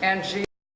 And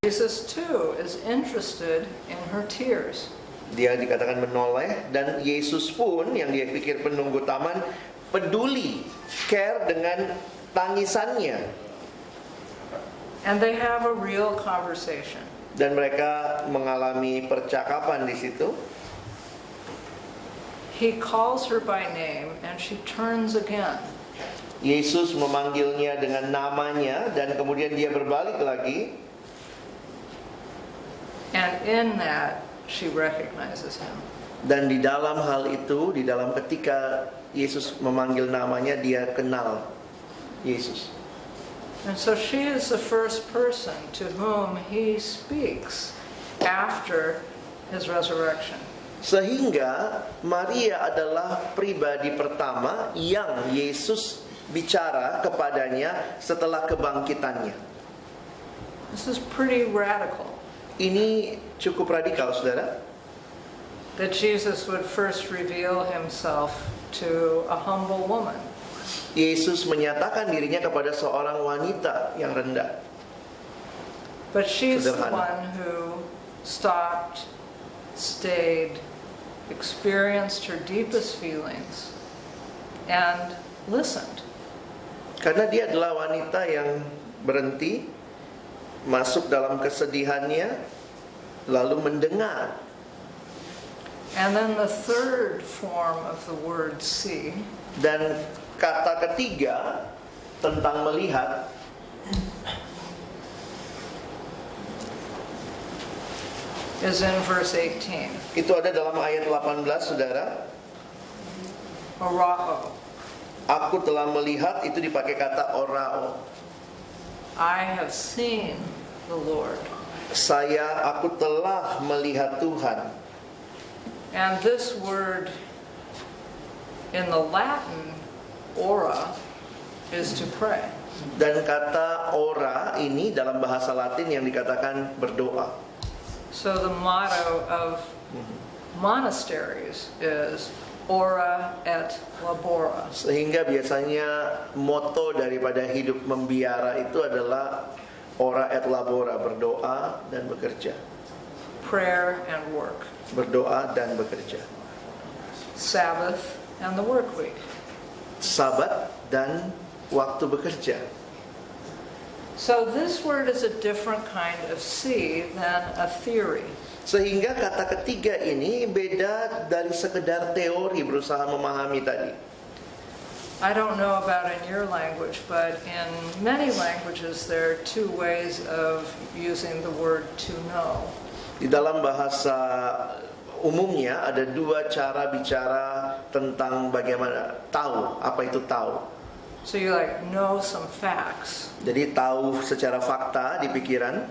Jesus too is interested in her tears. Dia dikatakan menoleh, dan Yesus pun yang dia pikir penunggu taman peduli, care dengan tangisannya. And they have a real conversation. Dan mereka mengalami percakapan di situ. He calls her by name and she turns again. Yesus memanggilnya dengan namanya dan kemudian dia berbalik lagi. And in that she recognizes him. Dan di dalam hal itu, di dalam ketika Yesus memanggil namanya, dia kenal Yesus. And so she is the first person to whom he speaks after his resurrection. Sehingga Maria adalah pribadi pertama yang Yesus bicara kepadanya setelah kebangkitannya. This is pretty radical. Ini cukup radikal, saudara. That Jesus would first reveal himself to a humble woman. Yesus menyatakan dirinya kepada seorang wanita yang rendah. But she's the Sederhana. one who stopped, stayed, experienced her deepest feelings, and listened. Karena dia adalah wanita yang berhenti, masuk dalam kesedihannya, lalu mendengar. And then the third form of the word see Dan kata ketiga tentang melihat is in verse 18. itu ada dalam ayat 18, saudara. Orao. Aku telah melihat, itu dipakai kata orao. I have seen the Lord. Aku telah melihat Tuhan. And this word in the Latin, ora, is to pray. Dan kata ora ini dalam bahasa Latin yang dikatakan berdoa. So the motto of monasteries is ora et labora. Sehingga biasanya moto daripada hidup membiara itu adalah ora et labora, berdoa dan bekerja. Prayer and work. Berdoa dan bekerja. Sabbath and the work week. Sabat dan waktu bekerja. So this word is a different kind of see than a theory. Sehingga kata ketiga ini beda dari sekedar teori berusaha memahami tadi. I don't know about in your language, but in many languages there are two ways of using the word to know. Di dalam bahasa umumnya ada dua cara bicara tentang bagaimana tahu, apa itu tahu. So you know some facts. Jadi tahu secara fakta di pikiran,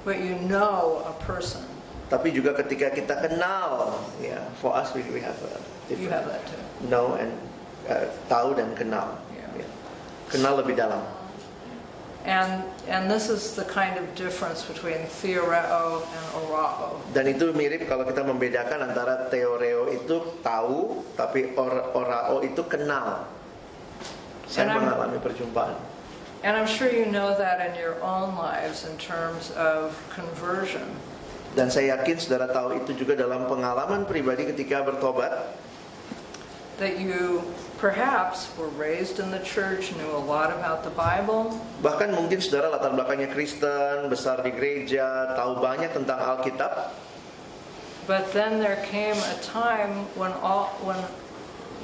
but you know a person. Tapi juga ketika kita kenal, ya, for us we have a different. You have that too. Know and tahu dan kenal. Yeah. Ya. Kenal lebih dalam. And this is the kind of difference between theoreo and orao. Dan itu mirip kalau kita membedakan antara teoreo itu tahu, tapi orao itu kenal. Saya mengalami perjumpaan. And I'm sure you know that in your own lives in terms of conversion. Dan saya yakin saudara tahu itu juga dalam pengalaman pribadi ketika bertobat. That you perhaps were raised in the church, knew a lot about the Bible. Bahkan mungkin saudara latar belakangnya Kristen, besar di gereja, tahu banyak tentang Alkitab. But then there came a time when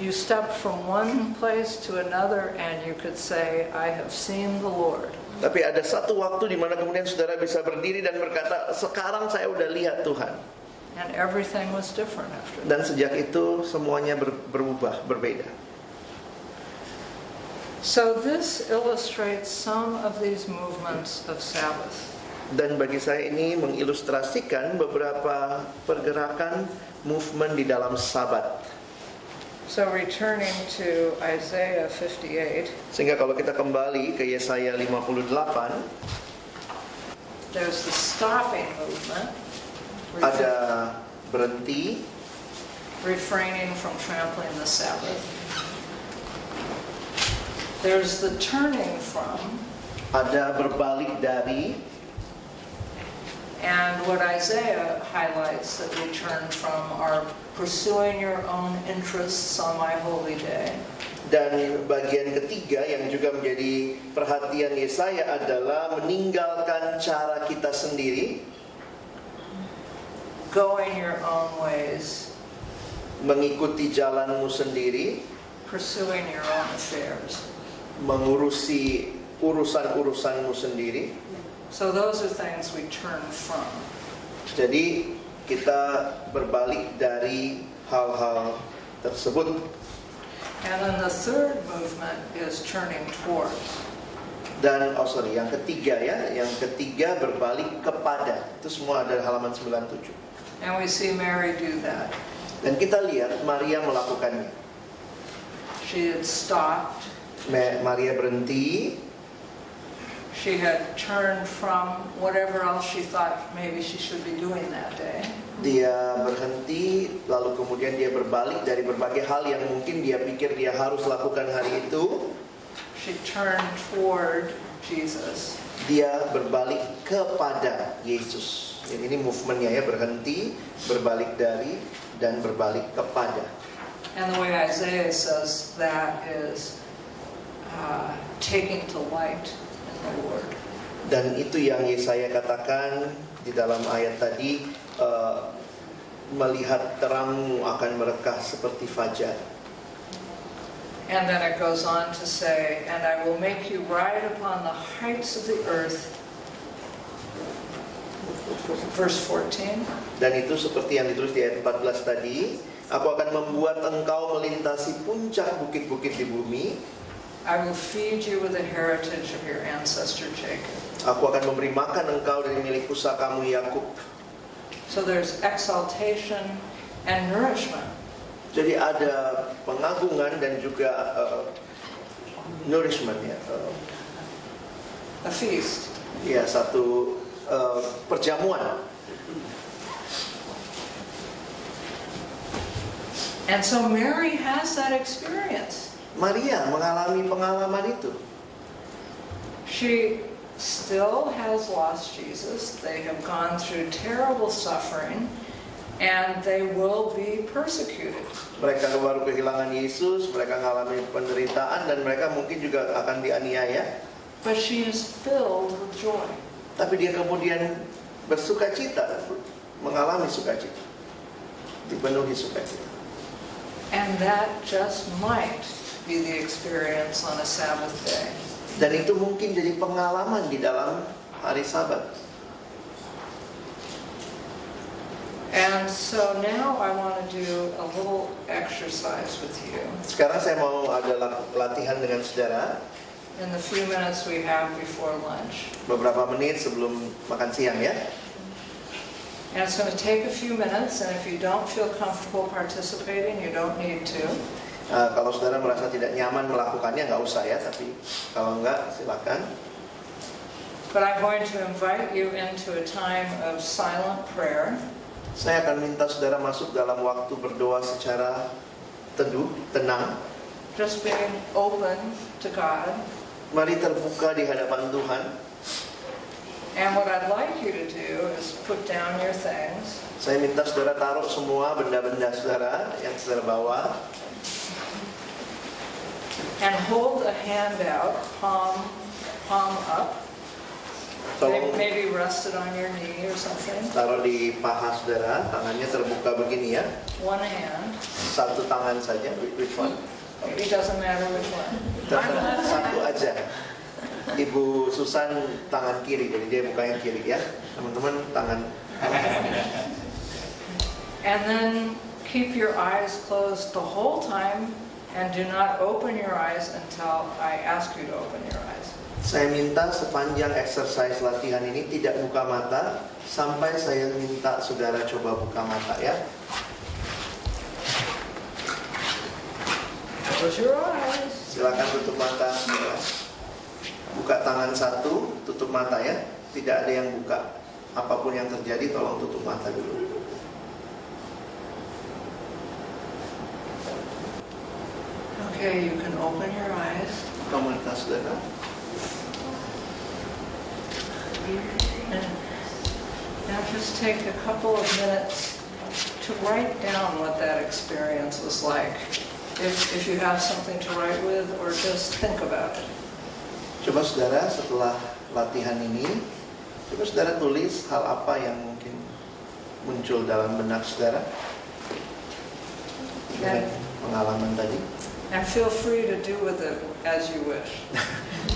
you stepped from one place to another and you could say, I have seen the Lord. Tapi ada satu waktu di mana kemudian saudara bisa berdiri dan berkata, sekarang saya udah lihat Tuhan. And everything was different after that. Dan sejak itu semuanya berubah, berbeda. So this illustrates some of these movements of Sabbath. Dan bagi saya ini mengilustrasikan beberapa pergerakan movement di dalam Sabat. So returning to Isaiah 58. Sehingga kalau kita kembali ke Yesaya 58, there's the stopping movement. ada berhenti, refraining from trampling the Sabbath. There's the turning from. ada berbalik dari, And what Isaiah highlights that we turn from are pursuing your own interests on my holy day. Dan bagian ketiga yang juga menjadi perhatian Yesaya adalah meninggalkan cara kita sendiri, going your own ways, mengikuti jalanmu sendiri, pursuing your own affairs. mengurusi urusan-urusanmu sendiri. So those are things we turn from. Jadi kita berbalik dari hal-hal tersebut. And then the third movement is turning towards. Dan yang ketiga yang ketiga berbalik kepada. Itu semua ada halaman 97. And we see Mary do that. Dan kita lihat Maria melakukannya. She had stopped. Maria berhenti. She had turned from whatever else she thought maybe she should be doing that day. Dia berhenti, lalu kemudian dia berbalik dari berbagai hal yang mungkin dia pikir dia harus lakukan hari itu. She turned toward Jesus. Dia berbalik kepada Yesus. Ini movementnya ya, berhenti, berbalik dari, dan berbalik kepada. And the way Isaiah says that is taking delight in the Lord. Dan itu yang Yesaya katakan di dalam ayat tadi, melihat terangmu akan merekah seperti fajar. And then it goes on to say, and I will make you ride upon the heights of the earth. Verse 14. Dan itu seperti yang ditulis di ayat 14 tadi, aku akan membuat engkau melintasi puncak bukit-bukit di bumi. I will feed you with the heritage of your ancestor Jacob. Aku akan memberi makan engkau dari milik pusakamu Yakub. So there's exaltation and nourishment. Jadi ada pengagungan dan juga nourishment ya. A feast. Ya, satu perjamuan. And so Mary has that experience. Maria mengalami pengalaman itu. She still has lost Jesus. They have gone through terrible suffering and they will be persecuted. Mereka baru kehilangan Yesus, mereka mengalami penderitaan dan mereka mungkin juga akan dianiaya. But she is filled with joy. Tapi dia kemudian bersukacita, mengalami sukacita, dipenuhi sukacita. And that just might be the experience on a Sabbath day. Dan itu mungkin jadi pengalaman di dalam hari Sabat. And so now I want to do a little exercise with you. Sekarang saya mau ada latihan dengan saudara. In the few minutes we have before lunch. Beberapa menit sebelum makan siang ya. And it's going to take a few minutes, and if you don't feel comfortable participating, you don't need to. Kalau saudara merasa tidak nyaman melakukannya, nggak usah ya. Tapi kalau nggak, silakan. But I'm going to invite you into a time of silent prayer. Saya akan minta saudara masuk dalam waktu berdoa secara teduh, tenang. Just being open to God. Mari terbuka di hadapan Tuhan. And what I'd like you to do is put down your things. Saya minta saudara taruh semua benda-benda saudara yang saudara bawa. And hold a hand out, palm up. Maybe rest it on your knee or something. Taruh di paha saudara, tangannya terbuka begini ya. One hand. Satu tangan saja, which one? It doesn't matter which one. Satu aja. Ibu Susan tangan kiri, jadi dia buka yang kiri ya. Teman-teman tangan. And then keep your eyes closed the whole time and do not open your eyes until I ask you to open your eyes. Saya minta sepanjang exercise latihan ini tidak buka mata sampai saya minta saudara coba buka mata ya. Close your eyes. Silakan tutup mata. Buka tangan satu, tutup mata ya. Tidak ada yang buka. Apapun yang terjadi tolong tutup mata dulu. Okay, you can open your eyes. Buka mata saudara. And Now just take a couple of minutes to write down what that experience was like. If you have something to write with, or just think about it. Coba saudara setelah latihan ini, coba saudara tulis hal apa yang mungkin muncul dalam benak saudara dengan pengalaman tadi. And feel free to do with it as you wish.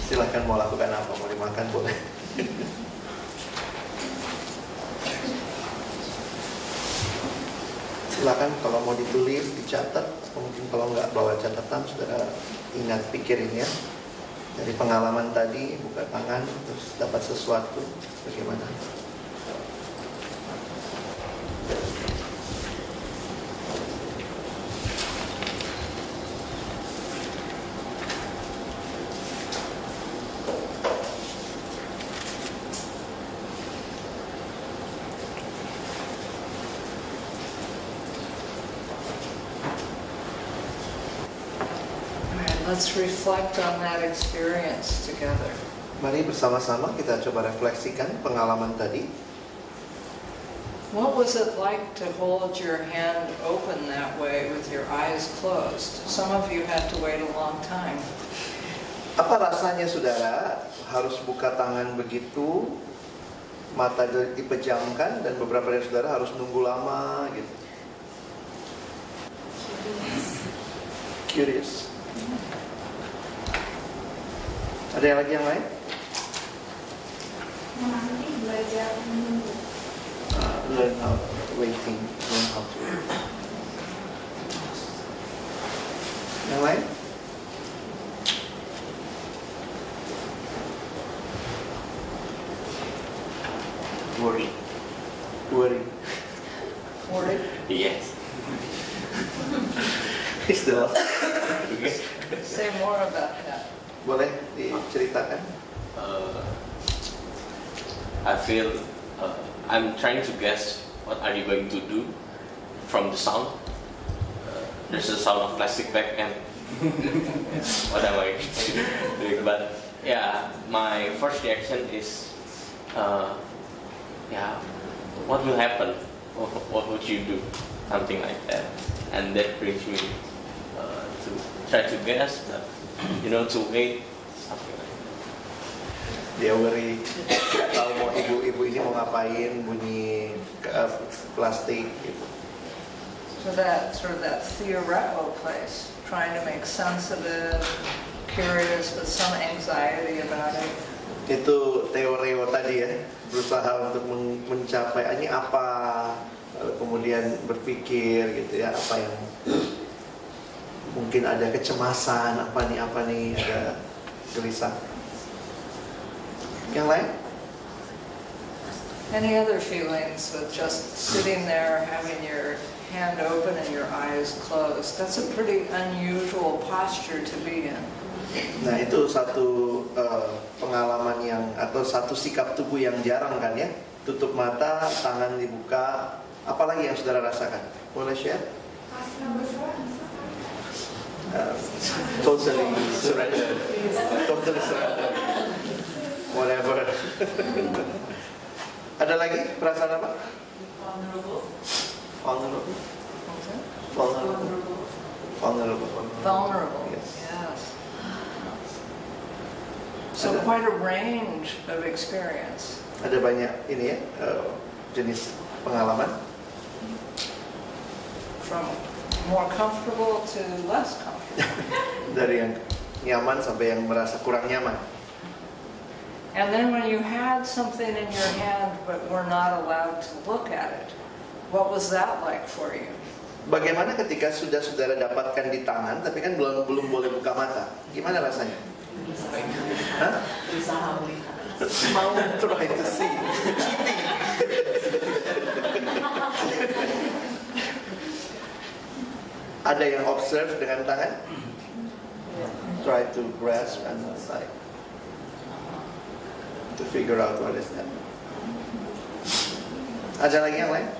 Silakan mau lakukan apa, mau dimakan boleh. Silakan kalau mau ditulis, dicatat, atau mungkin kalau nggak bawa catatan, saudara ingat pikirin ya. Dari pengalaman tadi, buka tangan, terus dapat sesuatu, bagaimana? Let's reflect on that experience together. Mari bersama-sama kita coba refleksikan pengalaman tadi. What was it like to hold your hand open that way with your eyes closed? Some of you had to wait a long time. Apa rasanya saudara harus buka tangan begitu, mata dipejamkan, dan beberapa dari saudara harus nunggu lama gitu? Curious. Ada yang lagi yang lain? Nanti belajar menunggu. Learn how waiting, learn how to wait. Yang lain? Worry. Worry. Worried? Yes. Is the last. Say more about that. Boleh diceritakan? I feel I'm trying to guess what are you going to do from the sound. There's a sound of plastic bag and what am I doing? But yeah, my first reaction is what will happen? What would you do? Something like that, and that brings me to try to guess that. To wait, something like that. Dia worry, tahu mau ibu ini mau ngapain, bunyi plastik gitu. So that sort of that theoretical place, trying to make sense of it, curious but some anxiety about it. Itu teoreo tadi ya, berusaha untuk mencapai ini apa, lalu kemudian berpikir gitu ya, apa yang mungkin ada kecemasan, apa nih, ada gelisah. Yang lain? Any other feelings with just sitting there, having your hand open and your eyes closed? That's a pretty unusual posture to be in. Nah, itu satu pengalaman atau satu sikap tubuh yang jarang kan ya. Tutup mata, tangan dibuka. Apalagi yang saudara rasakan? Boleh share? Pasrah besar. Totally surrender. Totally surrender. Whatever. Ada lagi perasaan apa? Vulnerable. Yes. Yes. So quite a range of experience. Ada banyak ini ya, jenis pengalaman. From more comfortable to less comfortable. Dari yang nyaman sampai yang merasa kurang nyaman. And then when you had something in your hand but were not allowed to look at it, what was that like for you? Bagaimana ketika sudah saudara dapatkan di tangan tapi kan belum boleh buka mata? Gimana rasanya? Hah? Berusaha melihat. Mau try to see. Cheating. Ada yang observe dengan tangan? Try to grasp and like to figure out what is that. Ada lagi yang lain?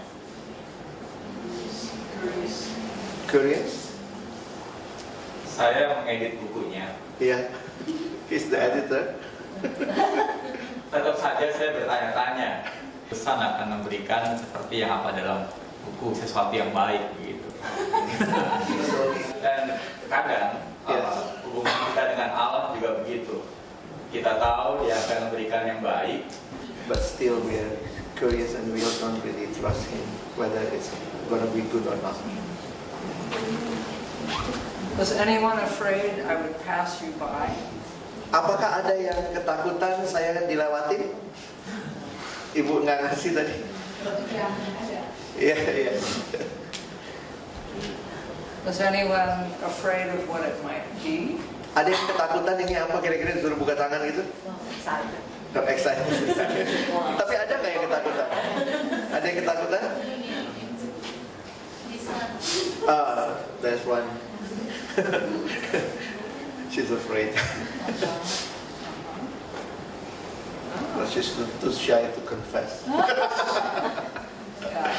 Curious? Saya mengedit bukunya. Iya. He's the editor. Tetap saja saya bertanya-tanya. Tuhan akan memberikan seperti yang apa dalam buku, sesuatu yang baik begitu. Dan kadang hubungan kita dengan Allah juga begitu. Kita tahu Dia akan memberikan yang baik, But still we are curious and we don't really trust Him whether it's gonna be good or not. Was anyone afraid I would pass you by? Apakah ada yang ketakutan saya dilewatin? Ibu nggak ngasih tadi? Ya, ada. Iya, iya. Was anyone afraid of what it might be? Ada yang ketakutan ini apa kira-kira disuruh buka tangan gitu? Not excited. Tapi ada nggak yang ketakutan? Ada yang ketakutan? There's one. She's afraid. But she's too shy to confess. Yeah, that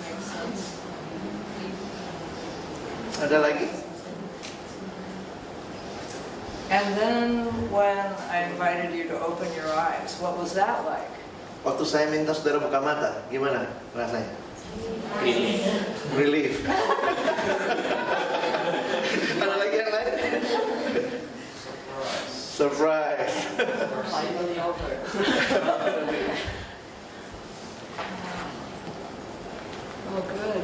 makes sense. Ada lagi? And then when I invited you to open your eyes, what was that like? Waktu saya minta saudara buka mata, gimana rasanya? Relief. Ada lagi yang lain? Surprise. Finally over. Oh, good.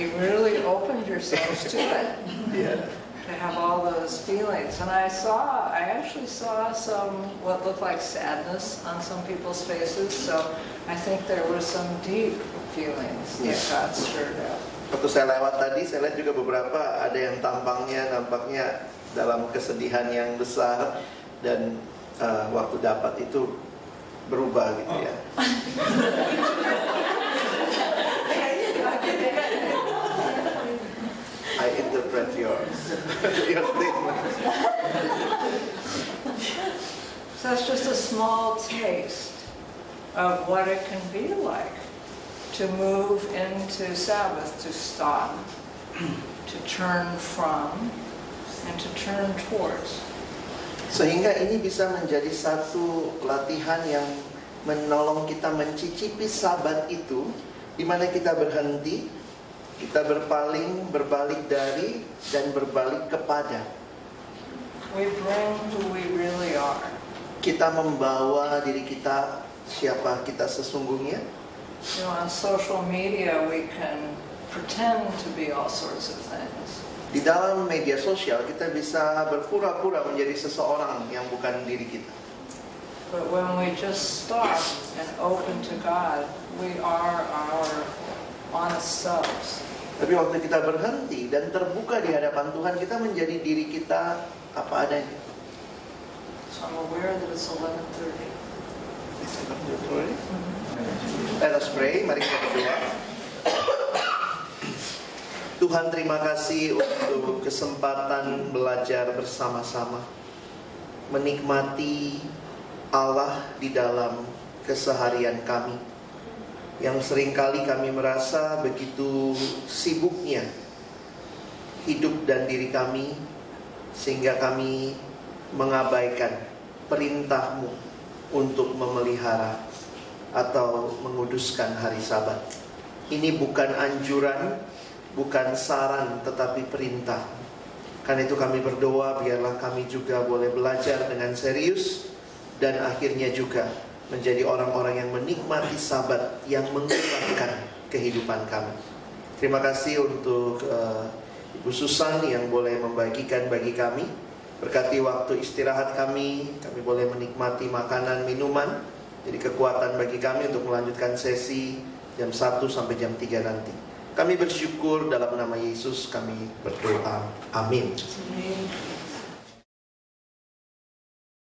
You really opened yourselves to it. Yeah. To have all those feelings. And I actually saw some what looked like sadness on some people's faces. So I think there were some deep feelings that got stirred up. Waktu saya lewat tadi, saya lihat juga beberapa ada yang nampaknya dalam kesedihan yang besar dan waktu dapat itu berubah gitu ya. I interpret your statement. So it's just a small taste of what it can be like to move into Sabbath, to stop, to turn from, and to turn towards. Sehingga ini bisa menjadi satu latihan yang menolong kita mencicipi Sabat itu, di mana kita berhenti, kita berbalik dari, dan berbalik kepada. We bring who we really are. Kita membawa diri kita, siapa kita sesungguhnya. You know, on social media we can pretend to be all sorts of things. Di dalam media sosial kita bisa berpura-pura menjadi seseorang yang bukan diri kita. But when we just stop and open to God, we are our honest selves. Tapi waktu kita berhenti dan terbuka di hadapan Tuhan, kita menjadi diri kita apa adanya. So I'm aware that it's 11:30. Let us pray, mari kita berdoa. Tuhan, terima kasih untuk kesempatan belajar bersama-sama, menikmati Allah di dalam keseharian kami, yang seringkali kami merasa begitu sibuknya hidup dan diri kami, sehingga kami mengabaikan perintah-Mu untuk memelihara atau menguduskan hari Sabat. Ini bukan anjuran, bukan saran, tetapi perintah. Karena itu kami berdoa, biarlah kami juga boleh belajar dengan serius, dan akhirnya juga menjadi orang-orang yang menikmati Sabat, yang mengubahkan kehidupan kami. Terima kasih untuk Ibu Susan yang boleh membagikan bagi kami. Berkati waktu istirahat kami boleh menikmati makanan, minuman. Jadi kekuatan bagi kami untuk melanjutkan sesi jam 1 sampai jam 3 nanti. Kami bersyukur dalam nama Yesus kami berdoa. Amin. Amen.